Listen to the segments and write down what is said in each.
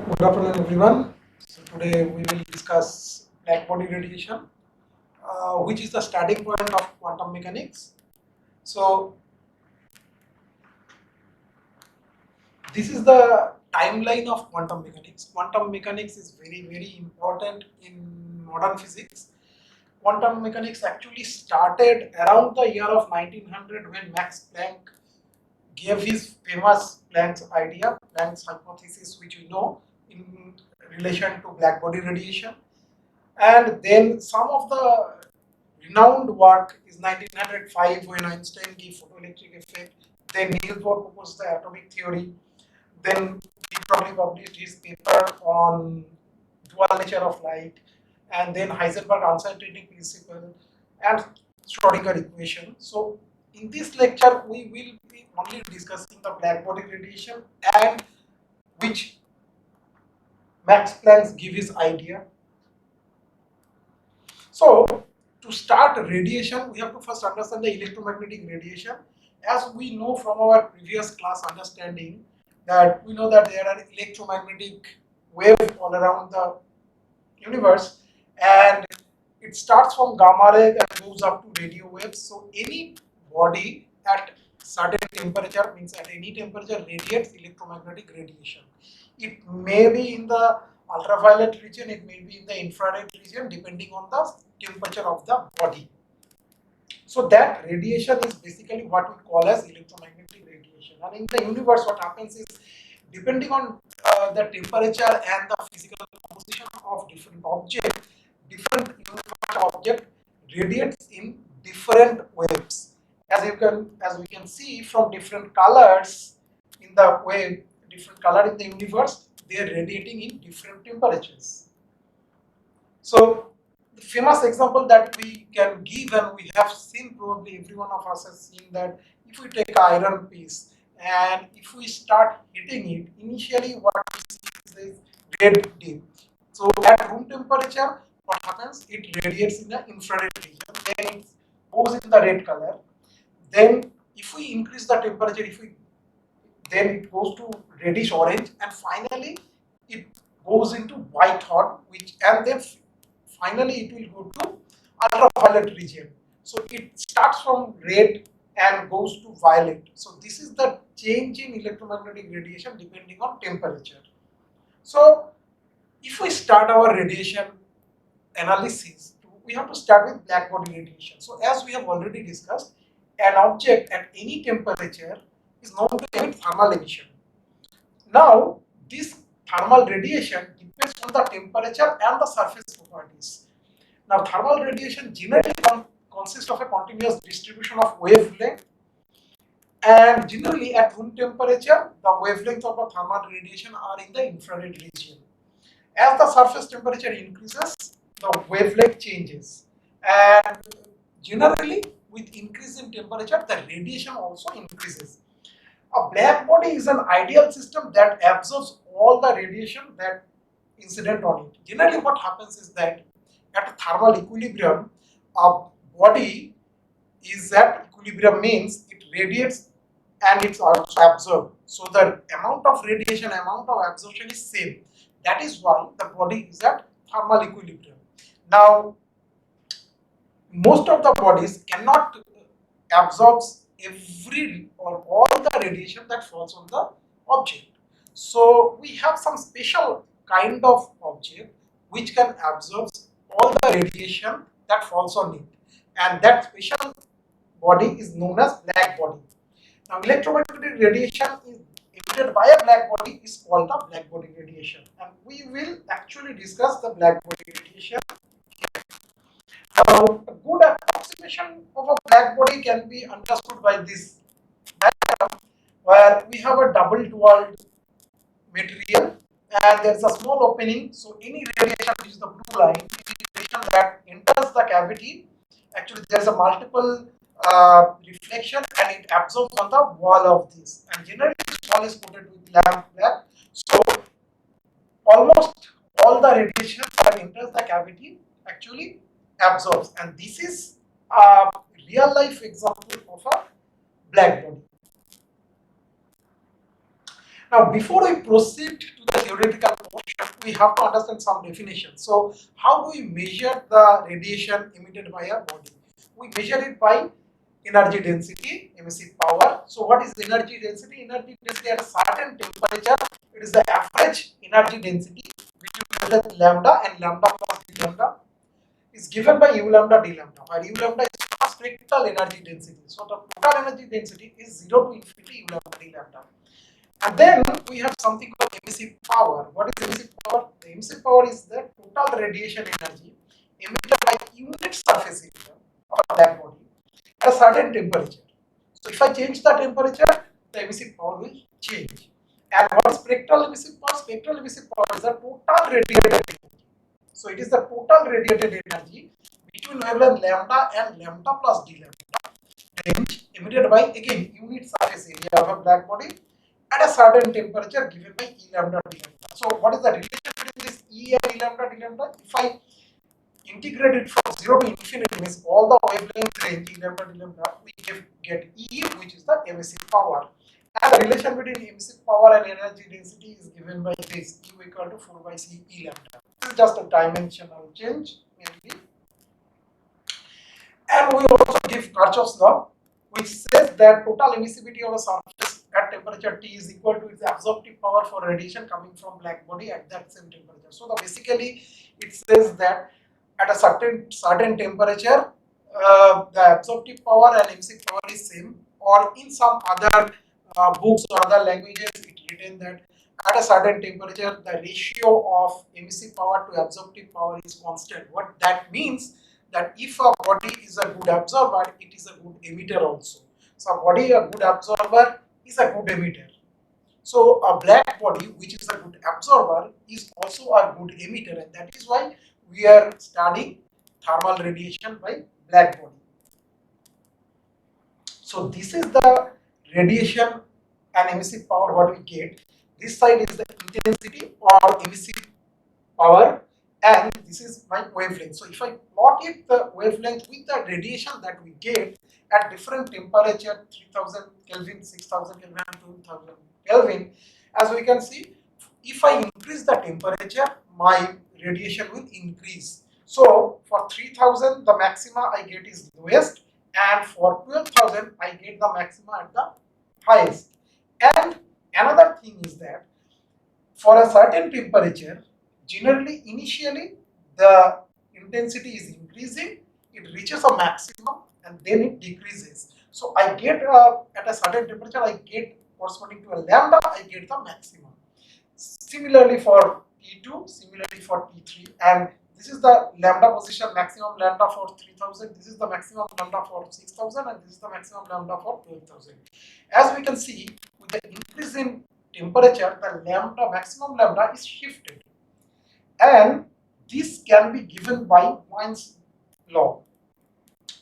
Good afternoon, everyone. So today we will discuss black body radiation, which is the starting point of quantum mechanics. So this is the timeline of quantum mechanics. Quantum mechanics is very important in modern physics. Quantum mechanics actually started around the year of 1900 when Max Planck gave his famous Planck's idea, Planck's hypothesis, which we know in relation to black body radiation. And then some of the renowned work is 1905 when Einstein gave photoelectric effect. Then Niels Bohr proposed the atomic theory. Then he probably published his paper on dual nature of light. And then Heisenberg uncertainty principle and Schrodinger equation. So in this lecture, we will be only discussing the black body radiation and which Max Planck gave his idea. So to start radiation, we have to first understand the electromagnetic radiation. As we know from our previous class understanding that we know that there are electromagnetic waves all around the universe, and it starts from gamma ray and goes up to radio waves. So any body at certain temperature, means at any temperature, radiates electromagnetic radiation. It may be in the ultraviolet region, it may be in the infrared region, depending on the temperature of the body. So that radiation is basically what we call as electromagnetic radiation. And in the universe, what happens is, depending on the temperature and the physical composition of different objects, different universal object radiates in different waves. As we can see from different colors in the wave, different color in the universe, they are radiating in different temperatures. So the famous example that we can give, and we have seen, probably every one of us has seen, that if we take an iron piece and if we start hitting it, initially what we see is this red dip. So at room temperature, what happens? It radiates in the infrared region, then it goes in the red color. Then if we increase the temperature, then it goes to reddish orange, and finally it goes into white hot, and then finally it will go to ultraviolet region. So it starts from red and goes to violet. So this is the change in electromagnetic radiation depending on temperature. So if we start our radiation analysis, we have to start with black body radiation. So as we have already discussed, an object at any temperature is known to emit thermal emission. Now this thermal radiation depends on the temperature and the surface properties. Now thermal radiation generally consists of a continuous distribution of wavelength, and generally at room temperature the wavelength of the thermal radiation are in the infrared region. As the surface temperature increases, the wavelength changes, and generally with increase in temperature the radiation also increases. A black body is an ideal system that absorbs all the radiation that incident on it. Generally what happens is that at a thermal equilibrium, a body is at equilibrium, means it radiates and it's also absorbed. So the amount of radiation, amount of absorption is same. That is why the body is at thermal equilibrium. Now, most of the bodies cannot absorb every or all the radiation that falls on the object. So we have some special kind of object which can absorb all the radiation that falls on it, and that special body is known as black body. Now electromagnetic radiation is emitted by a black body is called the black body radiation, and we will actually discuss the black body radiation. Now a good approximation of a black body can be understood by this diagram, where we have a double-walled material and there is a small opening. So any radiation, which is the blue line, any radiation that enters the cavity, actually there is a multiple reflection and it absorbs on the wall of this, and generally this wall is coated with lamp black. So almost all the radiation that enters the cavity actually absorbs, and this is a real life example of a black body. Now before we proceed to the theoretical we have to understand some definition. So how do we measure the radiation emitted by a body? We measure it by energy density, emissive power. So what is energy density? Energy density at a certain temperature, it is the average energy density between lambda and lambda plus d lambda is given by u lambda d lambda, where u lambda is spectral energy density. So the total energy density is 0 to infinity u lambda d lambda. And then we have something called emissive power. What is emissive power? The emissive power is the total radiation energy emitted by unit surface area of a black body at a certain temperature. So if I change the temperature, the emissive power will change. And what is spectral emissive power? Spectral emissive power is the total radiated energy. So it is the total radiated energy between wavelength lambda and lambda plus d lambda range emitted by again unit surface area of a black body at a certain temperature given by E lambda d lambda. So what is the relation between this E and E lambda d lambda? If I integrate it from 0 to infinity, means all the wavelength range E lambda d lambda, we get E, which is the emissive power. And the relation between emissive power and energy density is given by this U equal to 4 by C E lambda. This is just a dimensional change mainly. And we also give Kirchhoff's law, which says that total emissivity of a surface at temperature T is equal to its absorptive power for radiation coming from black body at that same temperature. So basically it says that at a certain temperature the absorptive power and emissive power is same, or in some other books or other languages it written that at a certain temperature the ratio of emissive power to absorptive power is constant. What that means, that if a body is a good absorber, it is a good emitter also. So a body a good absorber is a good emitter. So a black body which is a good absorber is also a good emitter, and that is why we are studying thermal radiation by black body. So this is the radiation and emissive power what we get. This side is the intensity or emissive power, and this is my wavelength. So if I plot it the wavelength with the radiation that we get at different temperature, 3000 Kelvin, 6000 Kelvin, 2000 Kelvin, as we can see, if I increase the temperature, my radiation will increase. So for 3000 the maxima I get is lowest, and for 12,000 I get the maxima at the highest. And another thing is that for a certain temperature, generally initially the intensity is increasing, it reaches a maximum and then it decreases. So I get at a certain temperature, I get corresponding to a lambda, I get the maximum. Similarly for T2, similarly for T3, and this is the lambda position, maximum lambda for 3000, this is the maximum lambda for 6000, and this is the maximum lambda for 12,000. As we can see, with the increase in temperature, the lambda, maximum lambda is shifted, and this can be given by Wien's law.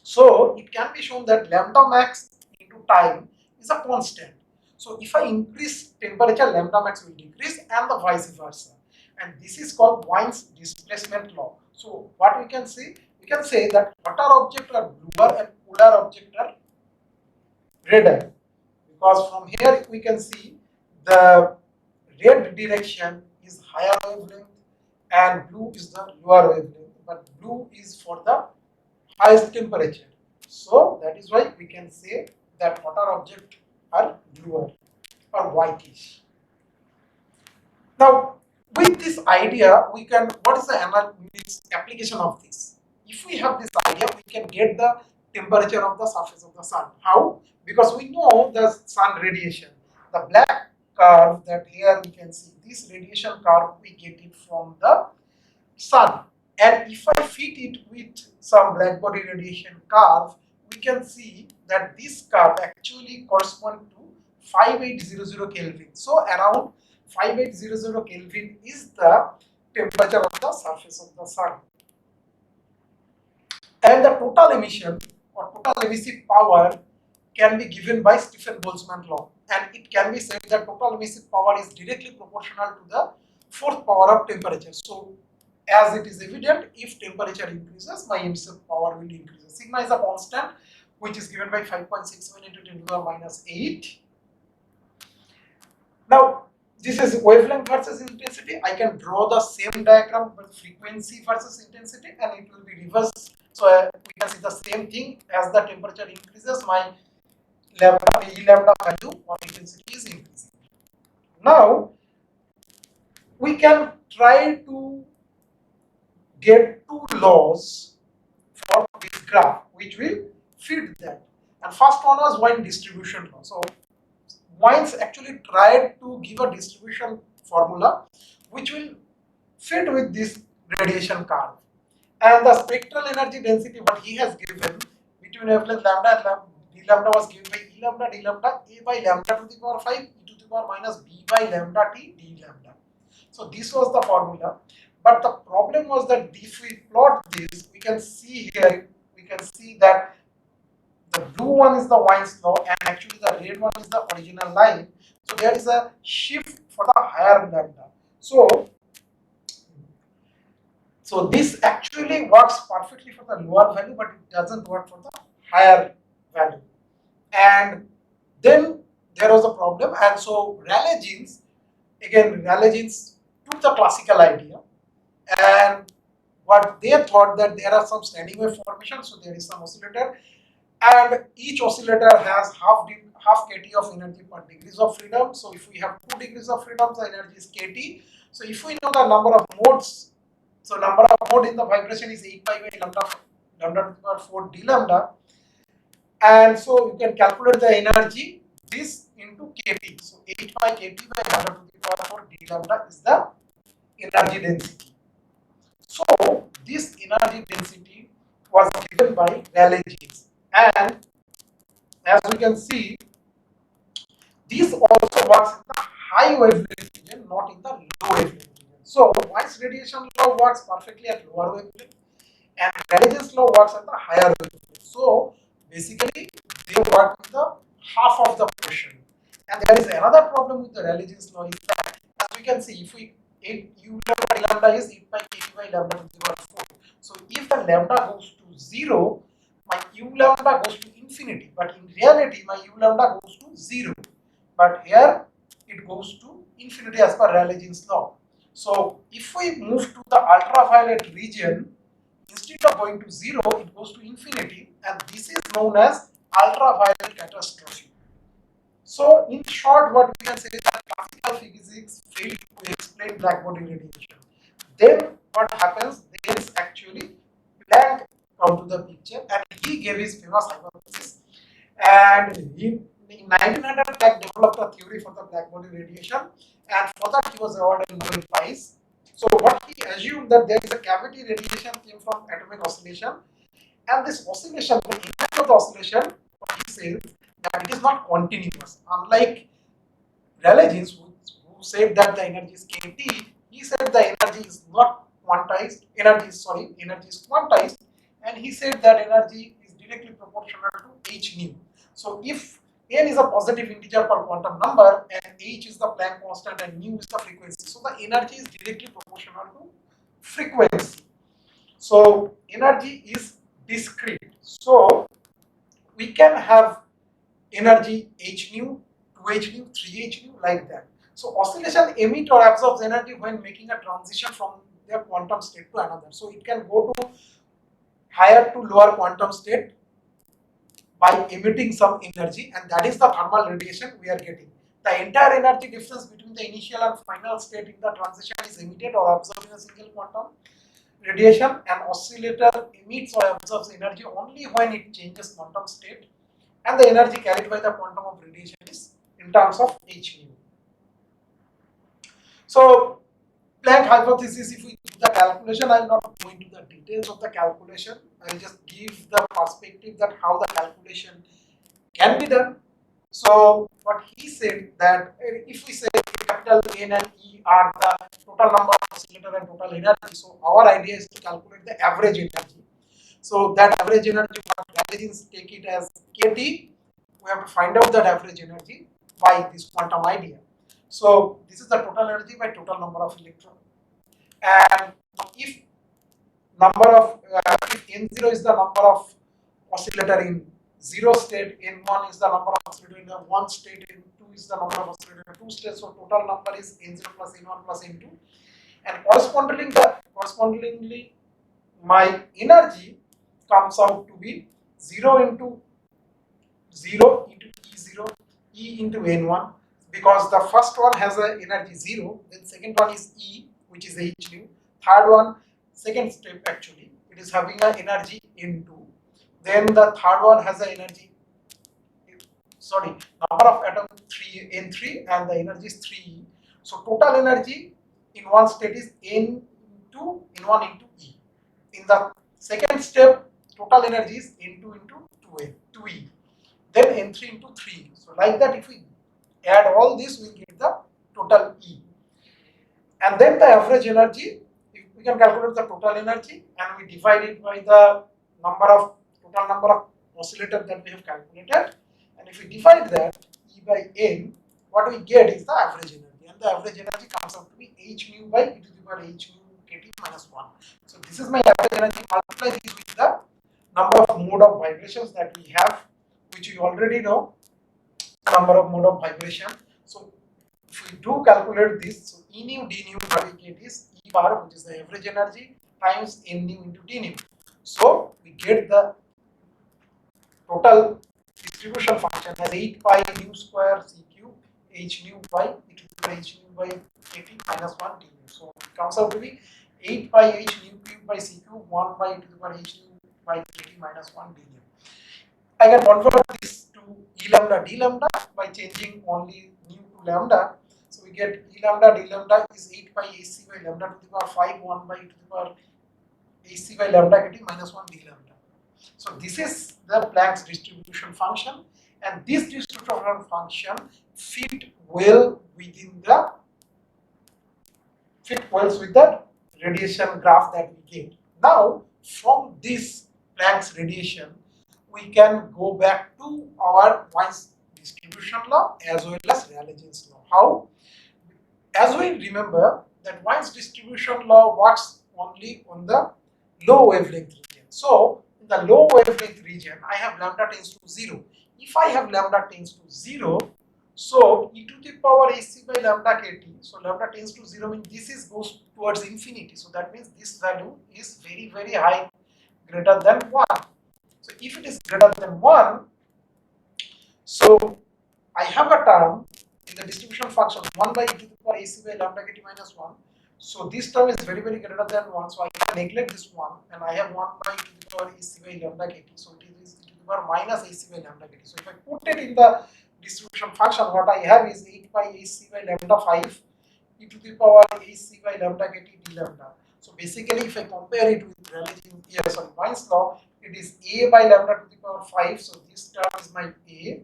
So it can be shown that lambda max into time is a constant. So if I increase temperature, lambda max will decrease, and the vice versa. And this is called Wien's displacement law. So what we can say? We can say that hotter objects are bluer and cooler objects are redder, because from here we can see the red direction is higher wavelength and blue is the lower wavelength, but blue is for the highest temperature. So that is why we can say that hotter objects are bluer or whitish. Now, with this idea, we can, what is the application of this? If we have this idea, we can get the temperature of the surface of the sun. How? Because we know the sun radiation. The black curve that here we can see, this radiation curve, we get it from the sun. And if I fit it with some black body radiation curve, we can see that this curve actually corresponds to 5800 Kelvin. So around 5800 Kelvin is the temperature of the surface of the sun. And the total emission or total emissive power can be given by Stephen-Boltzmann law. And it can be said that total emissive power is directly proportional to the fourth power of temperature. So as it is evident, if temperature increases, my emissive power will increase. Sigma is a constant which is given by 5.67 into 10 to the minus 8. Now, This is wavelength versus intensity. I can draw the same diagram with frequency versus intensity, and it will be reversed. So we can see the same thing. As the temperature increases, my lambda E lambda value or intensity is increasing. Now we can try to get two laws for this graph which will fit that. And first one was Wien distribution law. So Wien's actually tried to give a distribution formula which will fit with this radiation curve. And the spectral energy density what he has given between wavelength lambda and d lambda was given by E lambda d lambda A by lambda to the power 5 e to the power minus B by lambda t d lambda. So this was the formula. But the problem was that if we plot this, we can see here, we can see that the blue one is the Wien's law and actually the red one is the original line. So there is a shift for the higher lambda. So this actually works perfectly for the lower value, but it doesn't work for the higher value. And then there was a problem, and so Rayleigh jeans, again Rayleigh jeans took the classical idea, and what they thought that there are some standing wave formation, so there is some oscillator, and each oscillator has half kT of energy per degrees of freedom. So if we have 2 degrees of freedom, the energy is kT. So if we know the number of modes, so number of mode in the vibration is 8 pi by lambda to the power 4 d lambda, and so you can calculate the energy this into kT. So 8 pi kT by lambda to the power 4 d lambda is the energy density. So this energy density was given by Rayleigh jeans, and as we can see, this also works in the high wavelength region, not in the low wavelength region. So Wien's radiation law works perfectly at lower wavelength, and Rayleigh's law works at the higher wavelength. So basically, they work with the half of the portion. And there is another problem with the Rayleigh's law is that, as we can see, if we u lambda is 8 pi kT by lambda to the power 4. So if the lambda goes to 0, my u lambda goes to infinity. But in reality, my u lambda goes to 0. But here it goes to infinity as per Rayleigh's law. So if we move to the ultraviolet region, instead of going to 0, it goes to infinity, and this is known as ultraviolet catastrophe. So in short, what we can say is that classical physics failed to explain black body radiation. Then what happens? Then actually Planck come to the picture, and he gave his famous hypothesis. And in 1900, Planck developed a theory for the black body radiation, and for that he was awarded Nobel Prize. So what he assumed that there is a cavity radiation came from atomic oscillation, and this oscillation, the effect of the oscillation, what he says that it is not continuous. Unlike Rayleigh jeans, who said that the energy is kT, he said the energy is not quantized. Energy is quantized, and he said that energy is directly proportional to h nu. So if n is a positive integer per quantum number and h is the Planck constant and nu is the frequency, so the energy is directly proportional to frequency. So energy is discrete. So we can have energy h nu, 2h nu, 3h nu, like that. So oscillation emit or absorbs energy when making a transition from their quantum state to another. So it can go to higher to lower quantum state by emitting some energy, and that is the thermal radiation we are getting. The entire energy difference between the initial and final state in the transition is emitted or absorbed in a single quantum radiation. An oscillator emits or absorbs energy only when it changes quantum state, and the energy carried by the quantum of radiation is in terms of h nu. So Planck hypothesis, if we do the calculation, I will not go into the details of the calculation. I will just give the perspective that how the calculation can be done. So what he said that if we say capital N and E are the total number of oscillator and total energy, so our idea is to calculate the average energy. So that average energy, what Rayleigh take it as kT, we have to find out that average energy by this quantum idea. So this is the total energy by total number of electrons. And if if n0 is the number of oscillator in 0 state, n1 is the number of oscillator in the 1 state, n2 is the number of oscillator 2 states, so total number is n0 plus n1 plus n2, and correspondingly my energy comes out to be 0 into 0 into E0, E into N1, because the first one has an energy 0, then second one is E, which is H nu, third one, second step actually, it is having an energy N2, then the third one has an energy, number of atoms 3, N3, and the energy is 3E. So total energy in one state is N1 into E. In the second step, total energy is N2 into 2E. Then N3 into 3. So like that, if we add all this, we get the total E. And then the average energy, we can calculate the total energy and we divide it by the total number of oscillators that we have calculated. And if we divide that E by N, what we get is the average energy. And the average energy comes out to be H nu by e to the power H nu kt minus 1. So this is my average energy. Multiply this with the number of mode of vibrations that we have, which you already know, number of mode of vibration. So if we do calculate this, so E nu d nu that we get is E bar, which is the average energy, times N nu into d nu. So we get the total distribution function as 8 pi nu square c cube h nu by e to the power h nu by kt minus 1 d nu. So it comes out to be 8 pi h nu cube by c cube 1 by e to the power h nu by kt minus 1 d nu. I can convert this to E lambda d lambda by changing only nu to lambda. So we get E lambda d lambda is 8 pi ac by lambda to the power 5 1 by e to the power ac by lambda kt minus 1 d lambda. So this is the Planck's distribution function, and this distribution function fit well with the radiation graph that we get. Now from this Planck's radiation, we can go back to our Wien's distribution law as well as Rayleigh's law. How? As we remember that Wien's distribution law works only on the low wavelength region. So in the low wavelength region, I have lambda tends to 0. If I have lambda tends to 0, so e to the power ac by lambda kt, so lambda tends to 0 means this goes towards infinity. So that means this value is very, very high, greater than 1. So if it is greater than 1, so I have a term in the distribution function 1 by e to the power ac by lambda kt minus 1. So this term is very, very greater than 1. So I can neglect this 1 and I have 1 by e to the power ac by lambda kt. So it is e to the power minus ac by lambda kt. So if I put it in the distribution function, what I have is 8 by ac by lambda 5 e to the power ac by lambda kt d lambda. So basically, if I compare it with Wien's law, it is a by lambda to the power 5. So this term is my a,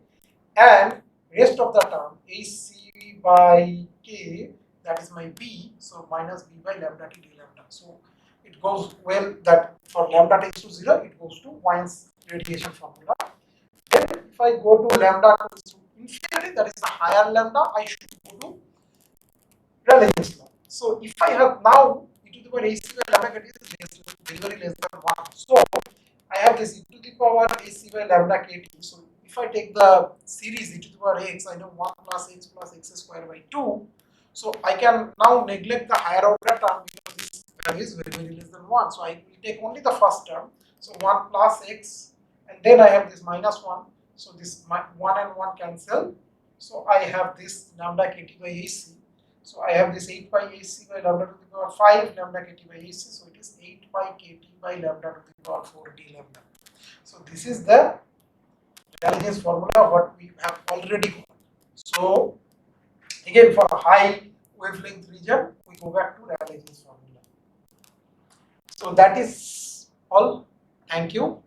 and rest of the term ac by k, that is my b. So minus b by lambda t d lambda. So it goes well that for lambda tends to 0, it goes to Wien's radiation formula. Then if I go to lambda goes to infinity, that is the higher lambda, I should go to Rayleigh's law. So if I have now e to the power ac by lambda kt is very, very less than 1. So I have this e to the power ac by lambda kt. So if I take the series e to the power x, I know 1 plus x square by 2. So I can now neglect the higher order term because this value is very, very less than 1. So I will take only the first term. So 1 plus x, and then I have this minus 1. So this 1 and 1 cancel. So I have this lambda kt by ac. So I have this 8 pi ac by lambda to the power 5 lambda kt by ac. So it is 8 pi kt by lambda to the power 4 d lambda. So this is the Rayleigh's formula what we have already got. So again, for a high wavelength region, we go back to Rayleigh's formula. So that is all. Thank you.